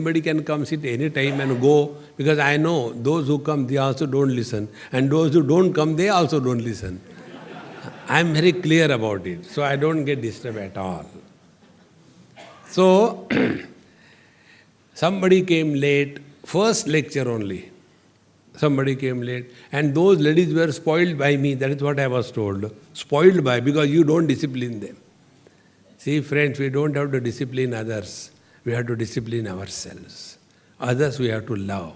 Anybody can come sit any time and go, because I know those who come, they also don't listen. And those who don't come, they also don't listen. I am very clear about it, so I don't get disturbed at all. So, somebody came late, first lecture only. Somebody came late, and those ladies were spoiled by me, that is what I was told. Spoiled by, because you don't discipline them. See, friends, we don't have to discipline others. We have to discipline ourselves. Others we have to love,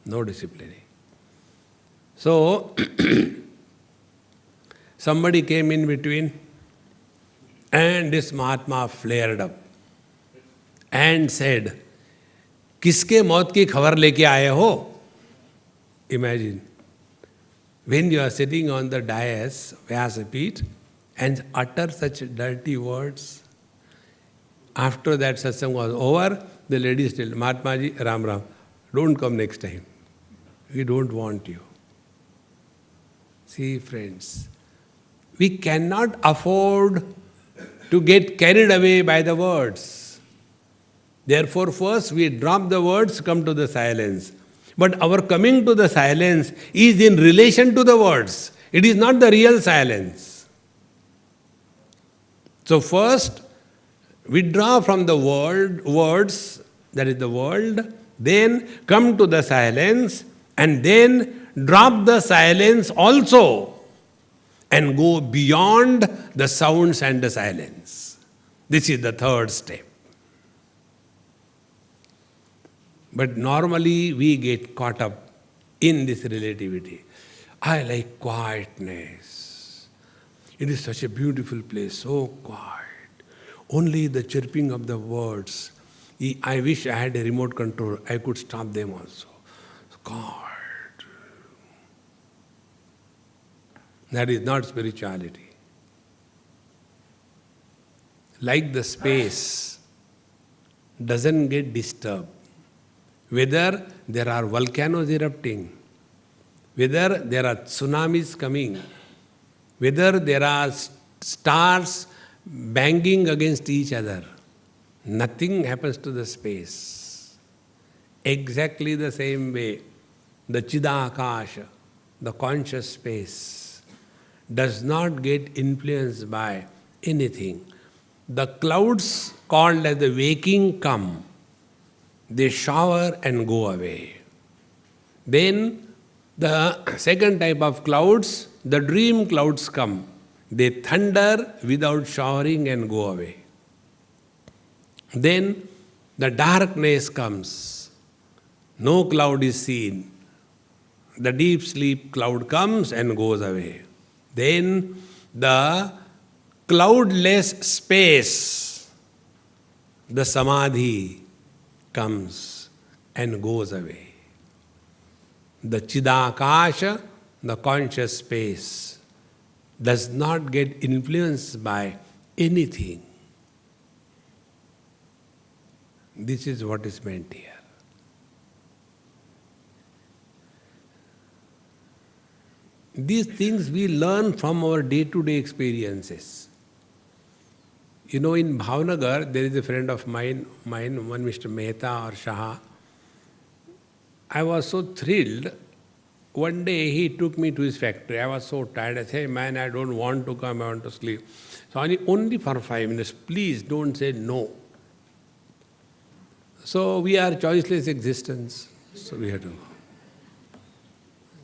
no disciplining. So, somebody came in between, and this Mahatma flared up and said, "Kiske maut ki khabar leke aaye ho?" Imagine, when you are sitting on the dais, Vyasapit, and utter such dirty words. After that satsang was over, the ladies told, "Mahatma ji, Ram Ram, don't come next time. We don't want you." See, friends, we cannot afford to get carried away by the words. Therefore, first we drop the words, come to the silence. But our coming to the silence is in relation to the words. It is not the real silence. So first, withdraw from the words, that is the world, then come to the silence, and then drop the silence also, and go beyond the sounds and the silence. This is the third step. But normally we get caught up in this relativity. I like quietness. It is such a beautiful place, so quiet. Only the chirping of the words. I wish I had a remote control. I could stop them also. God. That is not spirituality. Like the space doesn't get disturbed. Whether there are volcanoes erupting, whether there are tsunamis coming, whether there are stars banging against each other, nothing happens to the space. Exactly the same way, the Chidakasha, the conscious space, does not get influenced by anything. The clouds called as the waking come, they shower and go away. Then the second type of clouds, the dream clouds come. They thunder without showering and go away. Then the darkness comes. No cloud is seen. The deep sleep cloud comes and goes away. Then the cloudless space, the samadhi, comes and goes away. The Chidakasha, the conscious space, does not get influenced by anything. This is what is meant here. These things we learn from our day-to-day experiences. You know, in Bhavnagar, there is a friend of mine, one Mr. Mehta or Shah. I was so thrilled. One day he took me to his factory. I was so tired. I said, "Hey man, I don't want to come, I want to sleep." So only for 5 minutes, please don't say no. So we are choiceless existence. So we had to go.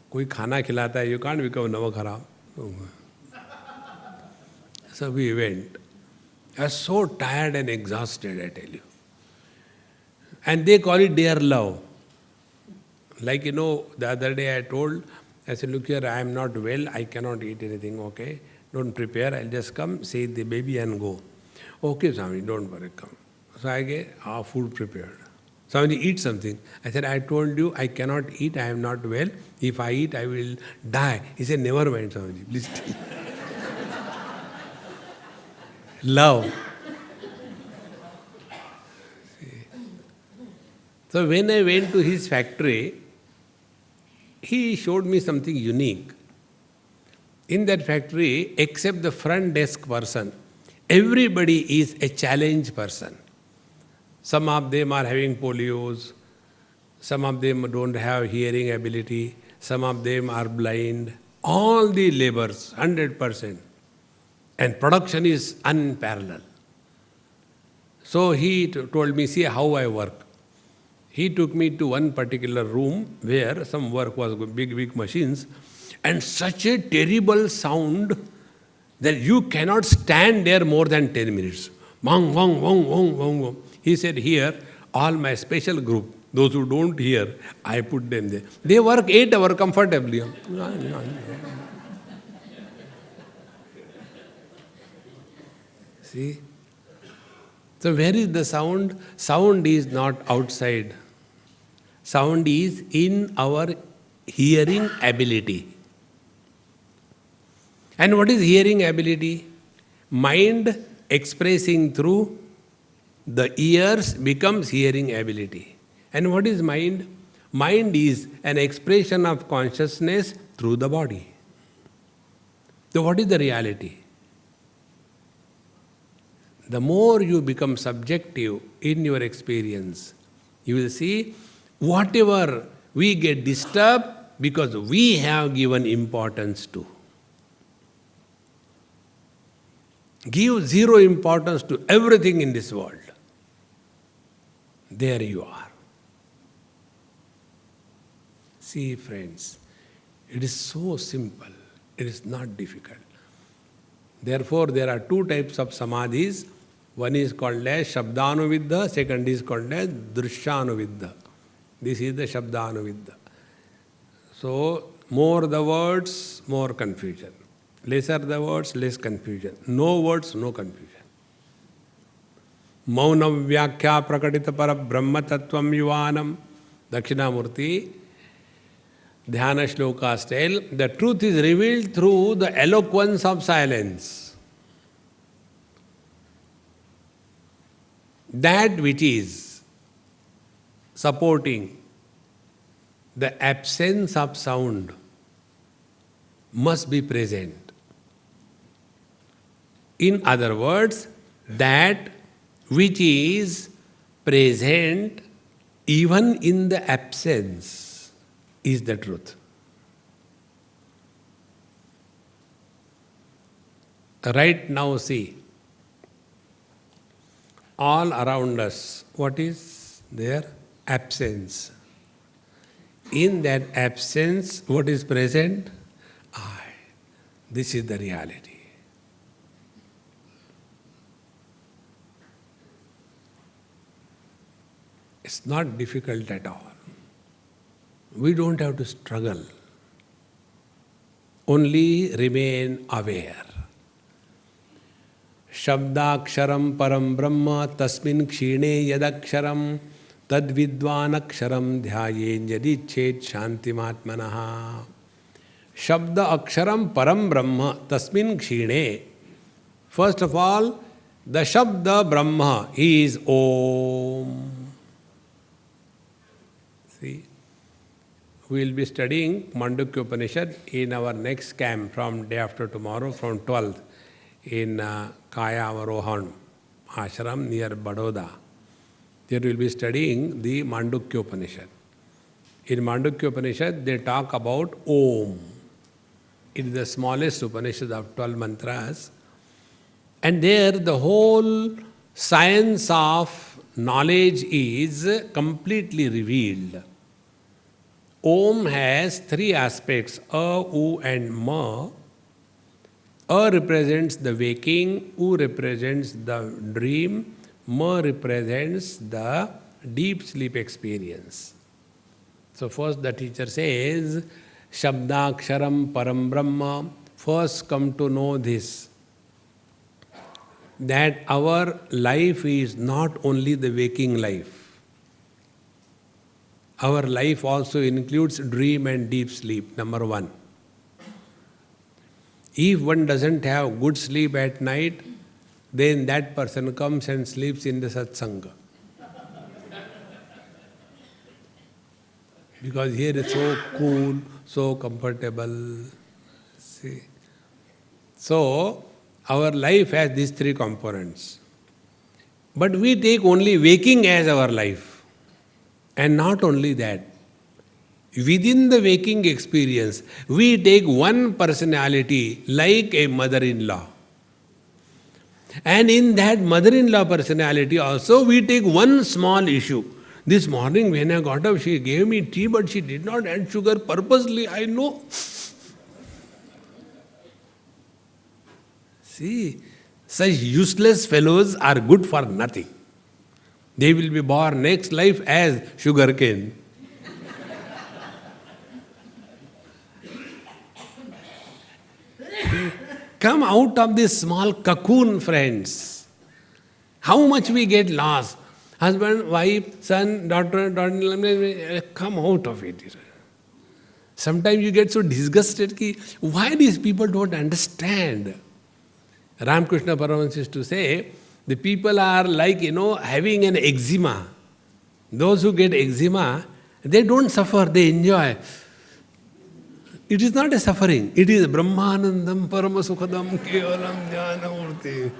Koi khana khilata hai, you can't become namak haram. So we went. I was so tired and exhausted, I tell you. And they call it their love. Like, you know, the other day I said, "Look here, I am not well, I cannot eat anything, okay? Don't prepare, I'll just come, say the baby and go." "Okay, Swami, don't worry, come." So I get our food prepared. "Swami, eat something." I said, "I told you I cannot eat, I am not well. If I eat, I will die." He said, "Never mind, Swami, please." Love. So when I went to his factory, he showed me something unique. In that factory, except the front desk person, everybody is a challenge person. Some of them are having polios. Some of them don't have hearing ability. Some of them are blind. All the labors, 100%. And production is unparalleled. So he told me, see how I work. He took me to one particular room where some work was, big machines, and such a terrible sound that you cannot stand there more than 10 minutes. Wong, wong, wong, wong, wong, wong. He said, here, all my special group, those who don't hear, I put them there. They work 8 hours comfortably. See? So where is the sound? Sound is not outside. Sound is in our hearing ability. And what is hearing ability? Mind expressing through the ears becomes hearing ability. And what is mind? Mind is an expression of consciousness through the body. So what is the reality? The more you become subjective in your experience, you will see whatever we get disturbed because we have given importance to. Give zero importance to everything in this world. There you are. See, friends, it is so simple. It is not difficult. Therefore, there are 2 types of samadhis. One is called as Shabdanuviddha, second is called as Drishyanuviddha. This is the Shabdanuviddha. So, more the words, more confusion. Lesser the words, less confusion. No words, no confusion. Maunam Vyakhya Prakatita Para Brahma Tattvam Yuvanam. Dakshinamurti, Dhyana Shloka style. The truth is revealed through the eloquence of silence. That which is supporting the absence of sound must be present. In other words, that which is present even in the absence is the truth. Right now, see, all around us, what is there? Absence. In that absence, what is present? I. This is the reality. It's not difficult at all. We don't have to struggle. Only remain aware. Shabdaksharam param brahma tasmin kshine yadaksharam tad vidvanaksharam dhyayen yadichet shantimatmanaha. Shabda aksharam param brahma tasmin kshine. First of all, the Shabda Brahma is Om. See, we will be studying Mandukya Upanishad in our next camp from day after tomorrow from 12th in Kaya Avarohan Ashram near Badoda. There we will be studying the Mandukya Upanishad. In Mandukya Upanishad, they talk about Om. It is the smallest Upanishad of 12 mantras. And there the whole science of knowledge is completely revealed. Om has 3 aspects, A, U and Ma. A represents the waking, U represents the dream, Ma represents the deep sleep experience. So first the teacher says, Shabdaksharam Param Brahma. First come to know this, that our life is not only the waking life. Our life also includes dream and deep sleep, number 1. If one doesn't have good sleep at night, then that person comes and sleeps in the satsanga. Because here is so cool, so comfortable. See? So, our life has these 3 components. But we take only waking as our life. And not only that, within the waking experience, we take one personality like a mother-in-law. And in that mother-in-law personality also, we take one small issue. This morning when I got up, she gave me tea, but she did not add sugar purposely, I know. See, such useless fellows are good for nothing. They will be born next life as sugarcane. Come out of this small cocoon, friends. How much we get lost. Husband, wife, son, daughter, come out of it. Sometimes you get so disgusted ki, why these people don't understand. Ramakrishna Paramahansa used to say, the people are like, having an eczema. Those who get eczema, they don't suffer, they enjoy. It is not a suffering. It is Brahmanandam Paramasukhadam Kevalam Jnanamurti.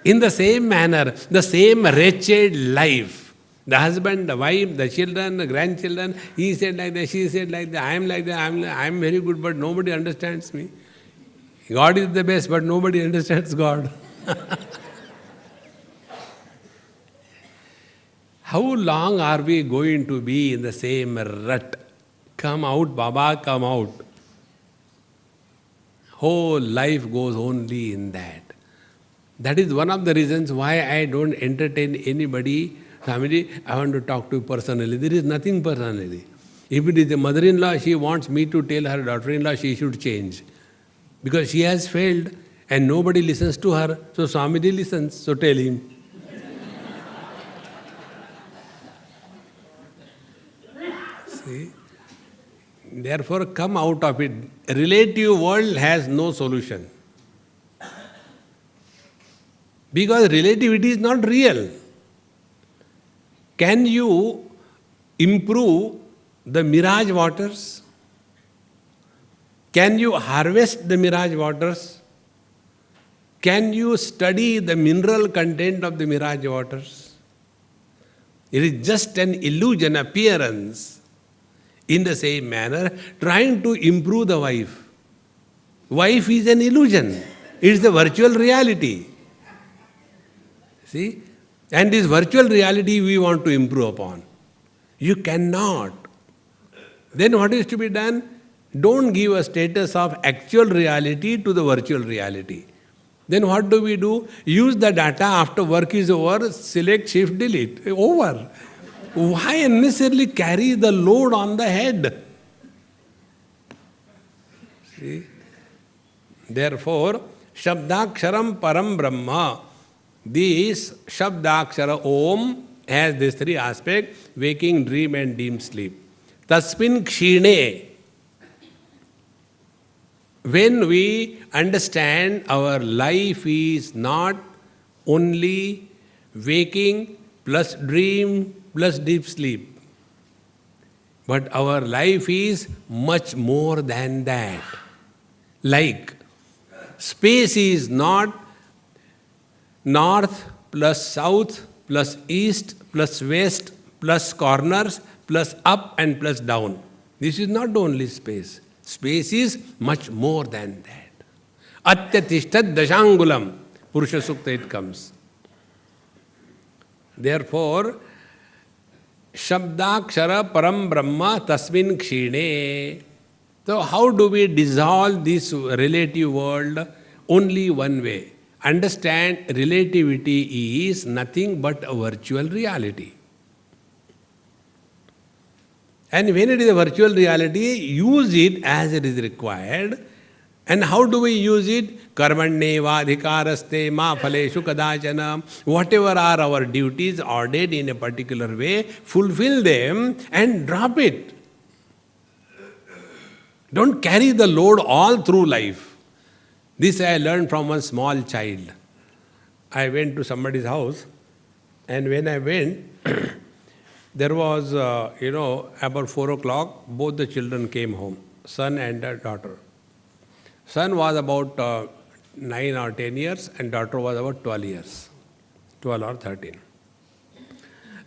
In the same manner, the same wretched life, the husband, the wife, the children, the grandchildren, he said like that, she said like that, I am like that, I am very good, but nobody understands me. God is the best, but nobody understands God. How long are we going to be in the same rut? Come out, Baba, come out. Whole life goes only in that. That is one of the reasons why I don't entertain anybody. Swamiji, I want to talk to you personally. There is nothing personally. If it is a mother-in-law, she wants me to tell her daughter-in-law she should change. Because she has failed and nobody listens to her. So Swamiji listens, so tell him. See? Therefore, come out of it. Relative world has no solution. Because relativity is not real. Can you improve the mirage waters? Can you harvest the mirage waters? Can you study the mineral content of the mirage waters? It is just an illusion, appearance. In the same manner, trying to improve the wife. Wife is an illusion. It is the virtual reality. See? And this virtual reality we want to improve upon. You cannot. Then what is to be done? Don't give a status of actual reality to the virtual reality. Then what do we do? Use the data after work is over, select, shift, delete. Over. Why unnecessarily carry the load on the head? See? Therefore, Shabdaksharam Param Brahma. This Shabdakshara Om has these three aspects: waking, dream and deep sleep. Tasmin Kshine. When we understand our life is not only waking plus dream plus deep sleep, but our life is much more than that. Like, space is not north plus south plus east plus west plus corners plus up and plus down. This is not only space. Space is much more than that. Atyatishtat dashangulam. Purusha Sukta it comes. Therefore, Shabdakshara Param Brahma Tasmin Kshine. So how do we dissolve this relative world? Only one way. Understand relativity is nothing but a virtual reality. And when it is a virtual reality, use it as it is required. And how do we use it? Karmanneva adhikaraste ma phaleshu kadachana. Whatever are our duties ordered in a particular way, fulfill them and drop it. Don't carry the load all through life. This I learned from one small child. I went to somebody's house, and when I went, there was, about 4 o'clock, both the children came home, son and daughter. Son was about 9 or 10 years and daughter was about 12 years, 12 or 13.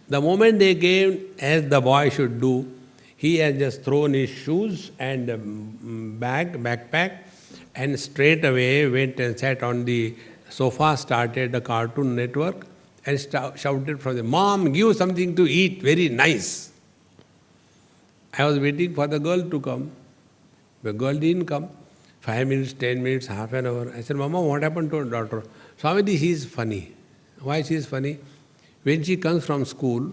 The moment they came, as the boy should do, he has just thrown his shoes and backpack, and straight away went and sat on the sofa, started the Cartoon Network, and shouted from the, "Mom, give something to eat, very nice." I was waiting for the girl to come. The girl didn't come. 5 minutes, 10 minutes, half an hour. I said, "Mama, what happened to our daughter?" "Swamiji, she is funny." "Why she is funny?" "When she comes from school,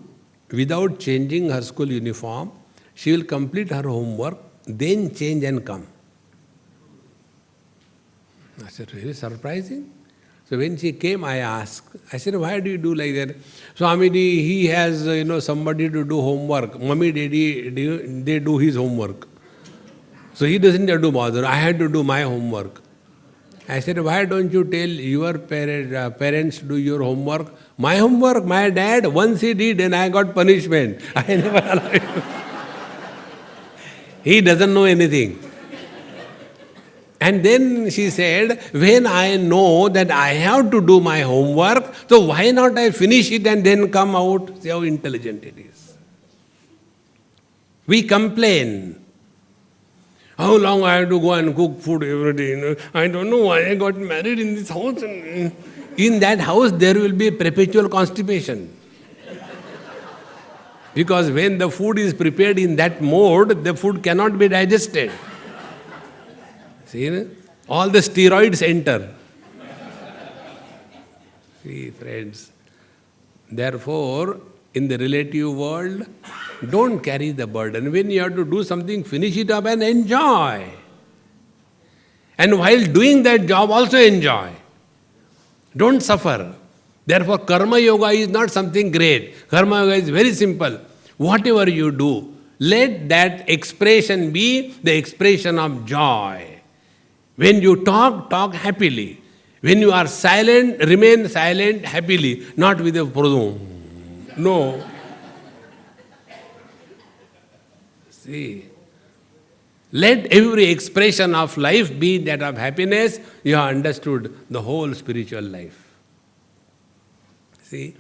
without changing her school uniform, she will complete her homework, then change and come." I said, "Really surprising." So when she came, I asked, I said, "Why do you do like that?" "Swamiji, he has somebody to do homework. Mummy, daddy, they do his homework. So he doesn't have to bother. I had to do my homework." I said, "Why don't you tell your parents to do your homework?" "My homework, my dad, once he did and I got punishment. I never allowed him." He doesn't know anything. And then she said, "When I know that I have to do my homework, so why not I finish it and then come out?" See how intelligent it is. We complain. "How long I have to go and cook food every day? I don't know why I got married in this house." In that house there will be perpetual constipation. Because when the food is prepared in that mode, the food cannot be digested. See, all the steroids enter. See, friends. Therefore, in the relative world, don't carry the burden. When you have to do something, finish it up and enjoy. And while doing that job, also enjoy. Don't suffer. Therefore, karma yoga is not something great. Karma yoga is very simple. Whatever you do, let that expression be the expression of joy. When you talk, talk happily. When you are silent, remain silent happily, not with a prodom. No. See, let every expression of life be that of happiness. You have understood the whole spiritual life. See,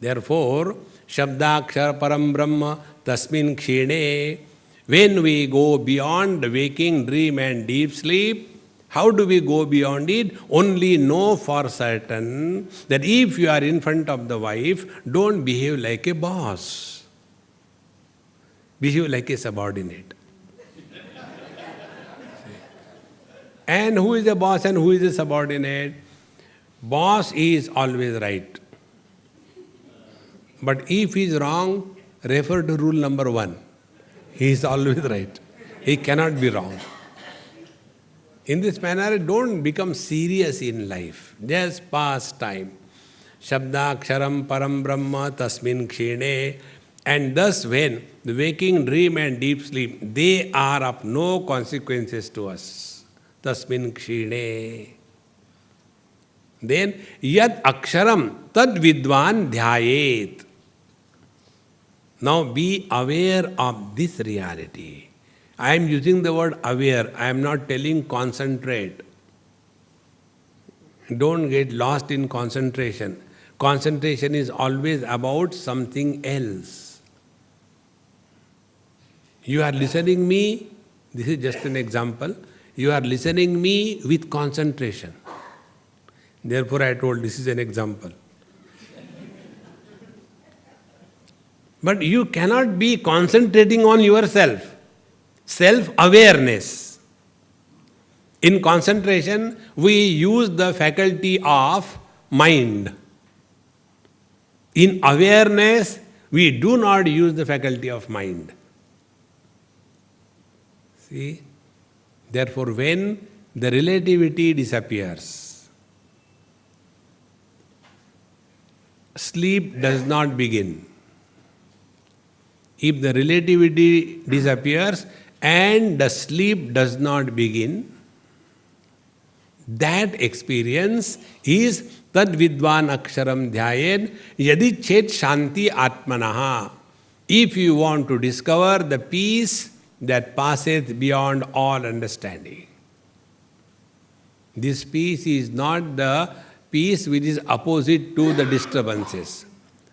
therefore, Shabdakshar Param Brahma Tasmin Kshine. When we go beyond the waking, dream and deep sleep, how do we go beyond it? Only know for certain that if you are in front of the wife, don't behave like a boss. Behave like a subordinate. And who is a boss and who is a subordinate? Boss is always right. But if he is wrong, refer to rule number 1. He is always right. He cannot be wrong. In this manner, don't become serious in life. Just pass time. Shabdaksharam Param Brahma Tasmin Kshine. And thus when the waking, dream and deep sleep, they are of no consequences to us. Tasmin Kshine. Then Yad Aksharam Tad Vidwan Dhyayet. Now be aware of this reality. I am using the word aware. I am not telling concentrate. Don't get lost in concentration. Concentration is always about something else. You are listening me, this is just an example. You are listening me with concentration. Therefore I told this is an example. But you cannot be concentrating on yourself. Self-awareness. In concentration, we use the faculty of mind. In awareness, we do not use the faculty of mind. See? Therefore, when the relativity disappears, sleep does not begin. If the relativity disappears and the sleep does not begin, that experience is tad vidvan aksharam dhyayen yadi chet shanti atmanaha. If you want to discover the peace that passeth beyond all understanding. This peace is not the peace which is opposite to the disturbances.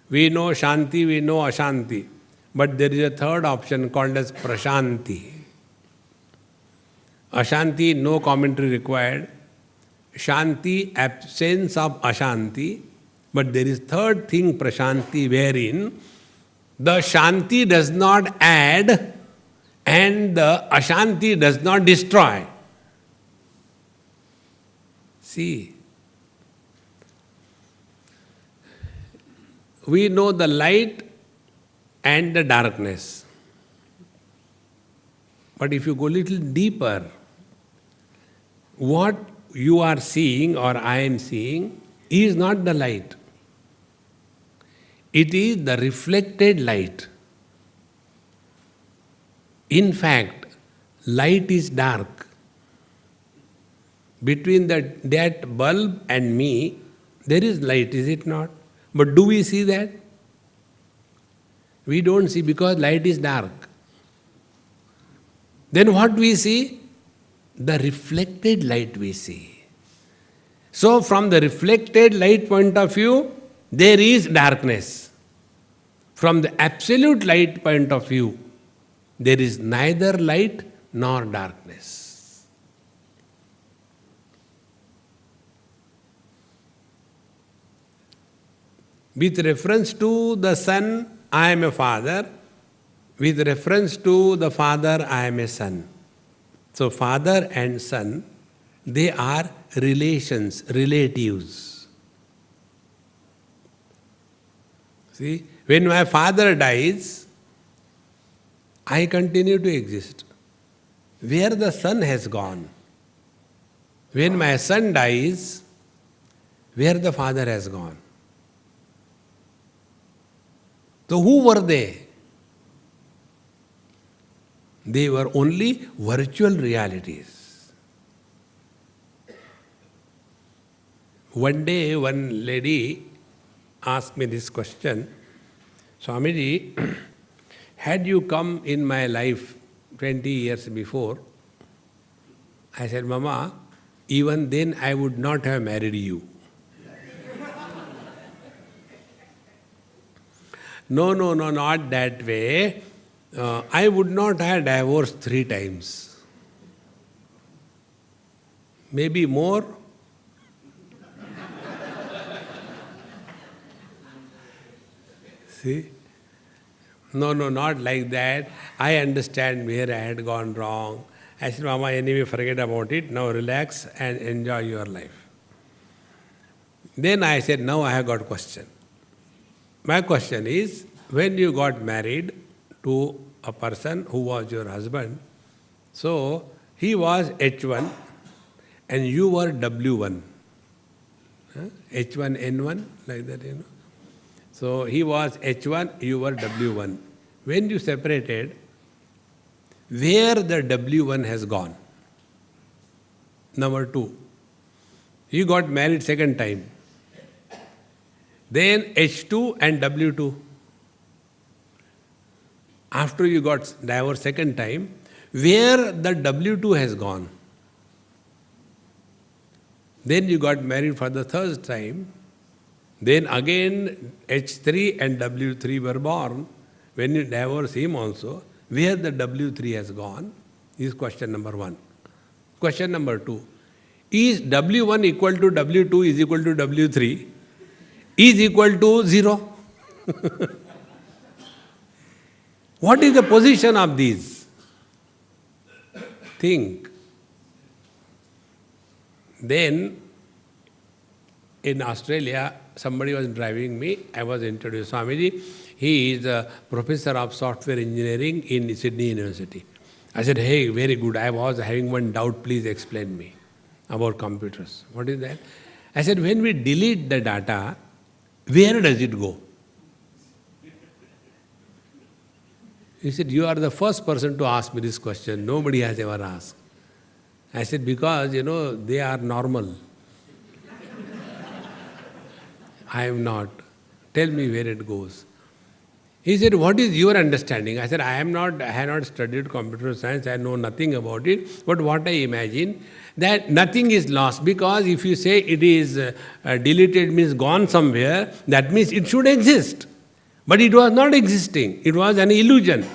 We know Shanti, we know Ashanti. But there is a third option called as Prashanti. Ashanti, no commentary required. Shanti, absence of Ashanti. But there is third thing, Prashanti, wherein the Shanti does not add and the Ashanti does not destroy. See, we know the light and the darkness. But if you go a little deeper, what you are seeing or I am seeing is not the light. It is the reflected light. In fact, light is dark. Between that bulb and me, there is light, is it not? But do we see that? We don't see because light is dark. Then what we see? The reflected light we see. So from the reflected light point of view, there is darkness. From the absolute light point of view, there is neither light nor darkness. With reference to the son, I am a father. With reference to the father, I am a son. So father and son, they are relations, relatives. See, when my father dies, I continue to exist. Where the son has gone. When my son dies, where the father has gone. So who were they? They were only virtual realities. One day, one lady asked me this question, Swamiji, had you come in my life 20 years before, I said, Mama, even then I would not have married you. No, not that way. I would not have divorced 3 times. Maybe more. See? No, not like that. I understand where I had gone wrong. I said, Mama, anyway, forget about it. Now relax and enjoy your life. Then I said, now I have got a question. My question is, when you got married to a person who was your husband, so he was H1 and you were W1. H1, N1, like that, you know. So he was H1, you were W1. When you separated, where the W1 has gone? Number 2, you got married second time. Then H2 and W2. After you got divorced second time, where the W2 has gone? Then you got married for the third time. Then again H3 and W3 were born. When you divorce him also, where the W3 has gone is question number 1. Question number 2. Is W1 equal to W2 is equal to W3 is equal to 0? What is the position of these? Think. Then, in Australia, somebody was driving me. I was introduced. Swamiji, he is a professor of software engineering in Sydney University. I said, hey, very good. I was having one doubt. Please explain me about computers. What is that? I said, when we delete the data, where does it go? He said, you are the first person to ask me this question. Nobody has ever asked. I said, because, they are normal. I am not. Tell me where it goes. He said, what is your understanding? I said, I have not studied computer science, I know nothing about it, but what I imagine, that nothing is lost, because if you say it is deleted means gone somewhere, that means it should exist. But it was not existing, it was an illusion.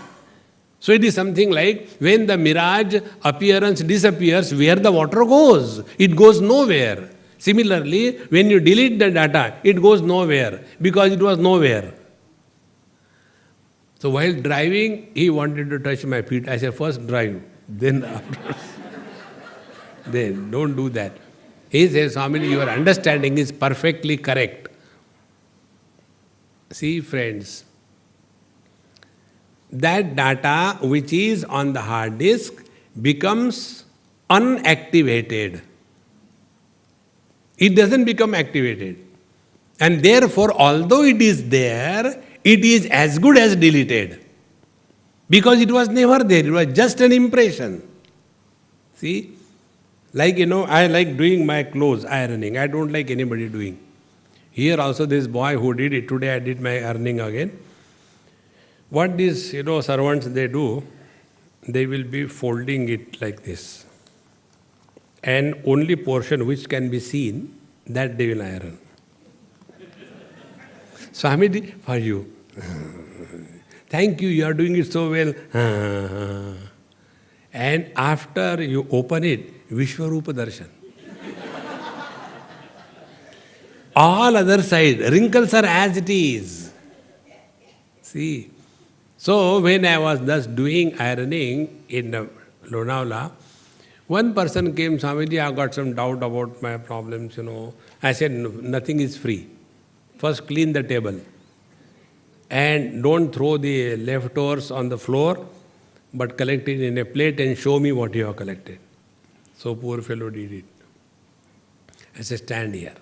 So it is something like when the mirage appearance disappears, where the water goes? It goes nowhere. Similarly, when you delete the data, it goes nowhere, because it was nowhere. So while driving, he wanted to touch my feet. I said, first drive, then afterwards. Then don't do that. He says, Swami, your understanding is perfectly correct. See, friends, that data which is on the hard disk becomes unactivated. It doesn't become activated. And therefore, although it is there, it is as good as deleted. Because it was never there, it was just an impression. See? Like, I like doing my clothes, ironing. I don't like anybody doing. Here also this boy who did it, today I did my ironing again. What these, servants they do, they will be folding it like this. And only portion which can be seen, that they will iron. Swami, for you. Thank you, you are doing it so well. And after you open it, Vishwarupa Darshan. All other side, wrinkles are as it is. See. So when I was thus doing ironing in Lonavala, one person came, Swamiji, I got some doubt about my problems, I said, nothing is free. First clean the table. And don't throw the leftovers on the floor, but collect it in a plate and show me what you have collected. So poor fellow did it. I said, stand here.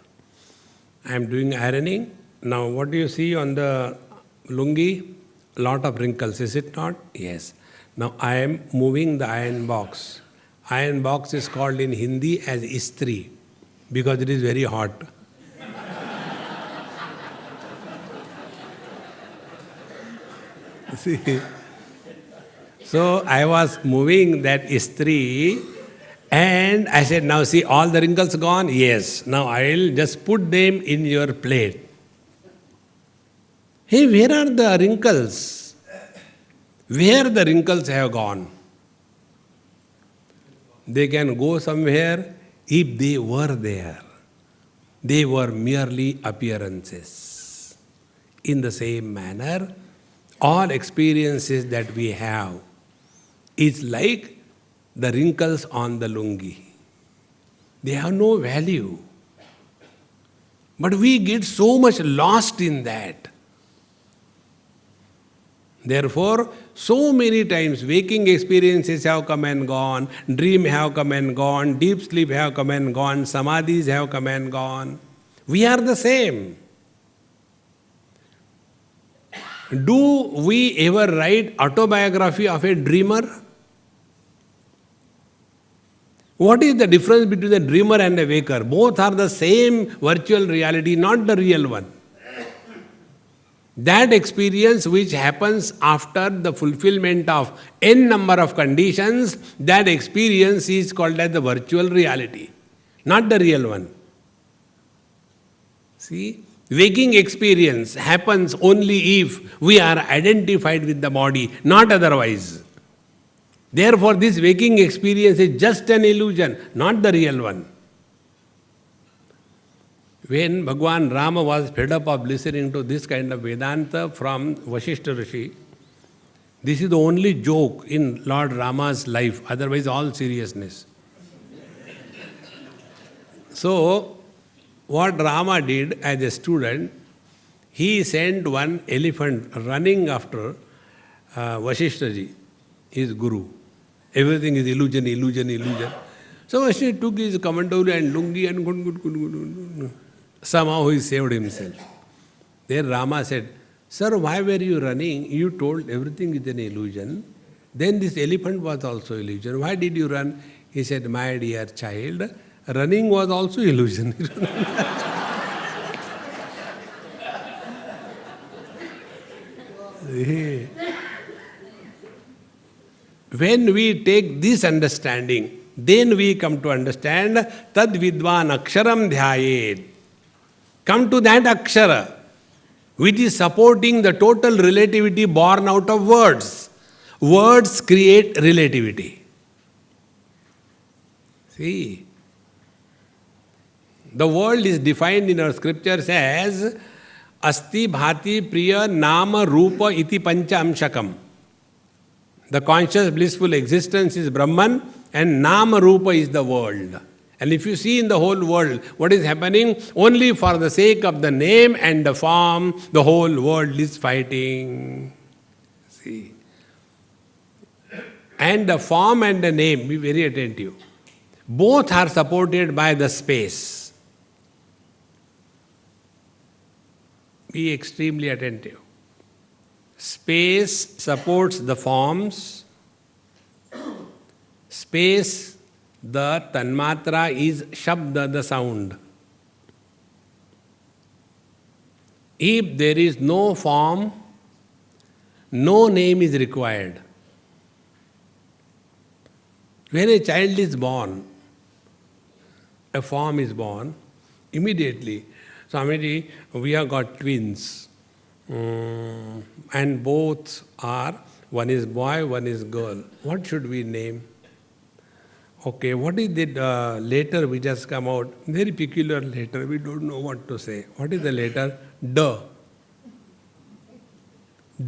I am doing ironing. Now what do you see on the lungi? A lot of wrinkles, is it not? Yes. Now I am moving the iron box. Iron box is called in Hindi as istri, because it is very hot. See? So I was moving that istri, and I said, now see, all the wrinkles gone? Yes. Now I will just put them in your plate. Hey, where are the wrinkles? Where the wrinkles have gone? They can go somewhere if they were there. They were merely appearances. In the same manner, all experiences that we have is like the wrinkles on the lungi. They have no value. But we get so much lost in that. Therefore, so many times waking experiences have come and gone, dream have come and gone, deep sleep have come and gone, samadhis have come and gone. We are the same. Do we ever write autobiography of a dreamer? What is the difference between the dreamer and a waker? Both are the same virtual reality, not the real one. That experience which happens after the fulfillment of n number of conditions, that experience is called as the virtual reality, not the real one. See, waking experience happens only if we are identified with the body, not otherwise. Therefore, this waking experience is just an illusion, not the real one. When Bhagwan Rama was fed up of listening to this kind of Vedanta from Vashishta Rishi, this is the only joke in Lord Rama's life, otherwise all seriousness. So, what Rama did as a student, he sent one elephant running after Vashishta ji, his guru. Everything is illusion, illusion, illusion. So Vashishta took his commentary and lungi and somehow he saved himself. There Rama said, sir, why were you running? You told everything is an illusion. Then this elephant was also illusion. Why did you run? He said, my dear child, running was also illusion. When we take this understanding, then we come to understand tad vidvan aksharam dhyayet. Come to that akshara, which is supporting the total relativity born out of words. Words create relativity. See, the world is defined in our scriptures as asti bhati priya nama rupa iti pancha amshakam. The conscious blissful existence is Brahman and nama rupa is the world. And if you see in the whole world what is happening, only for the sake of the name and the form, the whole world is fighting. See. And the form and the name, be very attentive. Both are supported by the space. Be extremely attentive. Space supports the forms. Space, the tanmatra is shabda, the sound. If there is no form, no name is required. When a child is born, a form is born, immediately, Swamiji, we have got twins. And both are, one is boy, one is girl. What should we name? Okay, what is the letter which has come out? Very peculiar letter, we don't know what to say. What is the letter? D.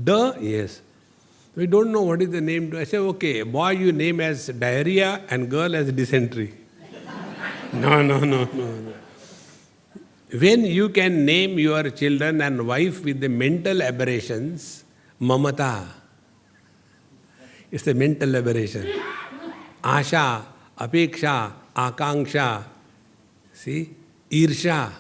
D, yes. We don't know what is the name. I say, okay, boy you name as diarrhea and girl as dysentery. No. When you can name your children and wife with the mental aberrations, mamata, it's a mental aberration. Asha, apeksha, akanksha, see, irsha.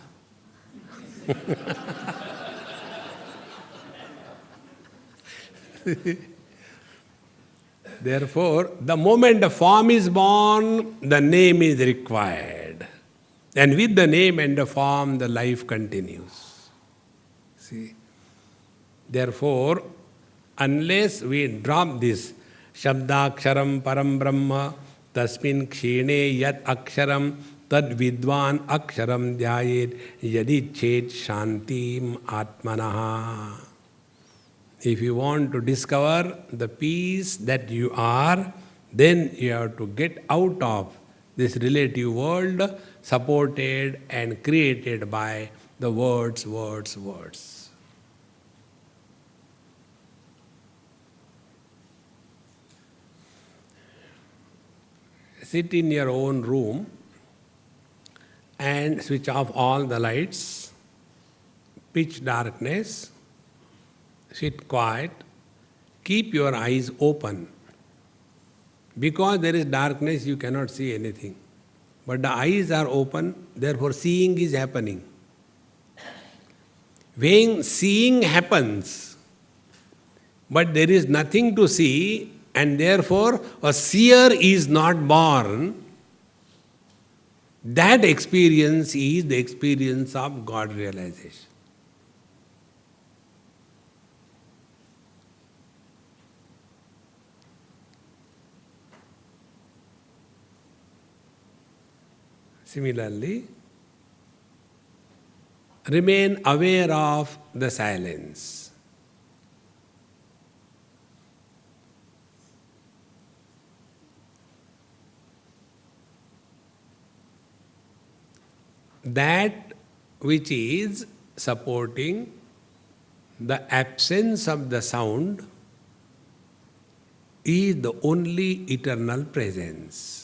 Therefore, the moment the form is born, the name is required. And with the name and the form, the life continues. See? Therefore, unless we drop this, Shabdaksharam Param Brahma, Tasmin Kshine Yat Aksharam, Tad Vidvan Aksharam Dhyayet, Yadi Chet Shantim Atmanaha. If you want to discover the peace that you are, then you have to get out of this relative world supported and created by the words. Sit in your own room and switch off all the lights, pitch darkness, sit quiet, keep your eyes open. Because there is darkness, you cannot see anything. But the eyes are open, therefore seeing is happening. When seeing happens, but there is nothing to see, and therefore a seer is not born, that experience is the experience of God realization. Similarly, remain aware of the silence. That which is supporting the absence of the sound is the only eternal presence.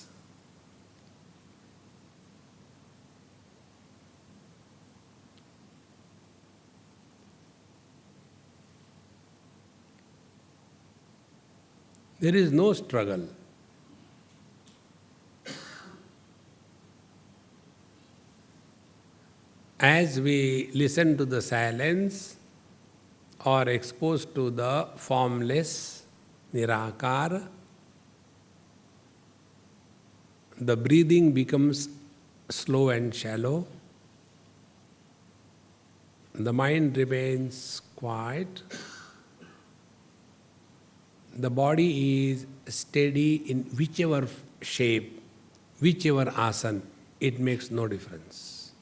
There is no struggle. As we listen to the silence or exposed to the formless, nirakar, the breathing becomes slow and shallow. The mind remains quiet. the body is steady in whichever shape, whichever asana, it makes no difference.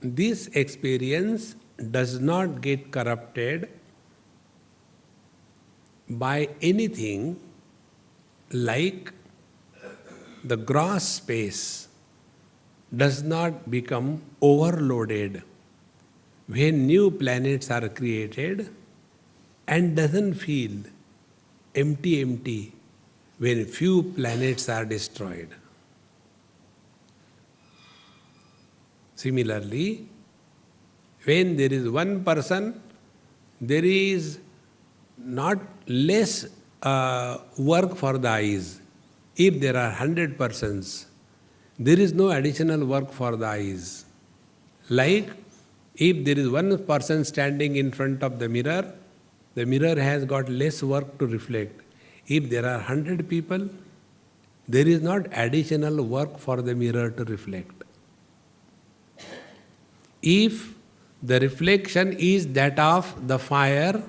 This experience does not get corrupted by anything like the gross space does not become overloaded when new planets are created and doesn't feel empty when few planets are destroyed. Similarly, when there is one person, there is not less work for the eyes. If there are 100 persons, there is no additional work for the eyes. Like, if there is one person standing in front of the mirror has got less work to reflect. If there are 100 people, there is not additional work for the mirror to reflect. If the reflection is that of the fire,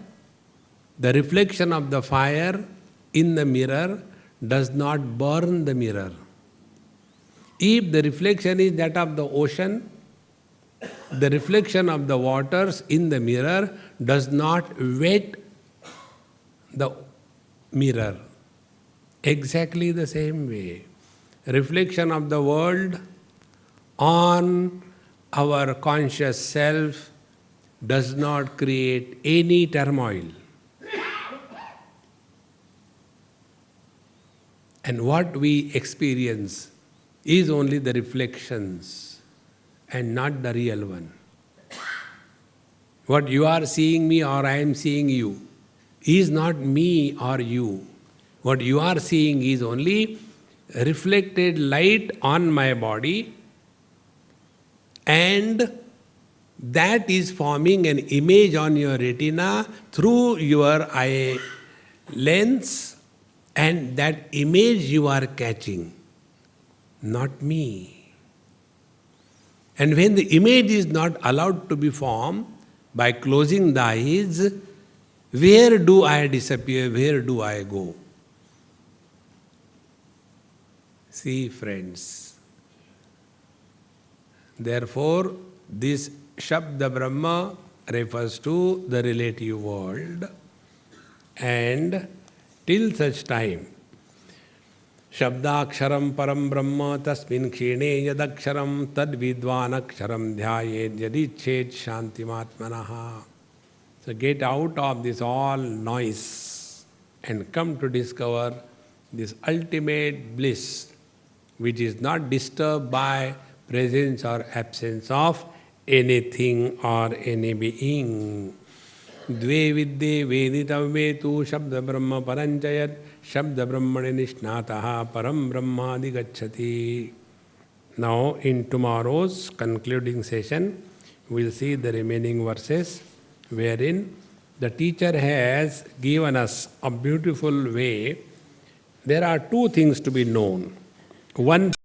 the reflection of the fire in the mirror does not burn the mirror. If the reflection is that of the ocean, the reflection of the waters in the mirror does not wet the mirror. Exactly the same way, reflection of the world on our conscious self does not create any turmoil. And what we experience is only the reflections and not the real one. What you are seeing me or I am seeing you is not me or you. What you are seeing is only reflected light on my body, and that is forming an image on your retina through your eye lens, and that image you are catching, not me. And when the image is not allowed to be formed, by closing the eyes, where do I disappear? Where do I go? See, friends. Therefore, this Shabda Brahma refers to the relative world, and till such time, Shabdaksharam param brahma tasmin kshine yadaksharam tad vidvanaksharam dhyayed yadichet shantimatmanaha. So get out of this all noise and come to discover this ultimate bliss, which is not disturbed by presence or absence of anything or any being. Dve vidde veditam vetu shabda brahma paranjayat shabda brahmane nishnataha param brahmadi gacchati. Now in tomorrow's concluding session, we will see the remaining verses wherein the teacher has given us a beautiful way. There are two things to be known. One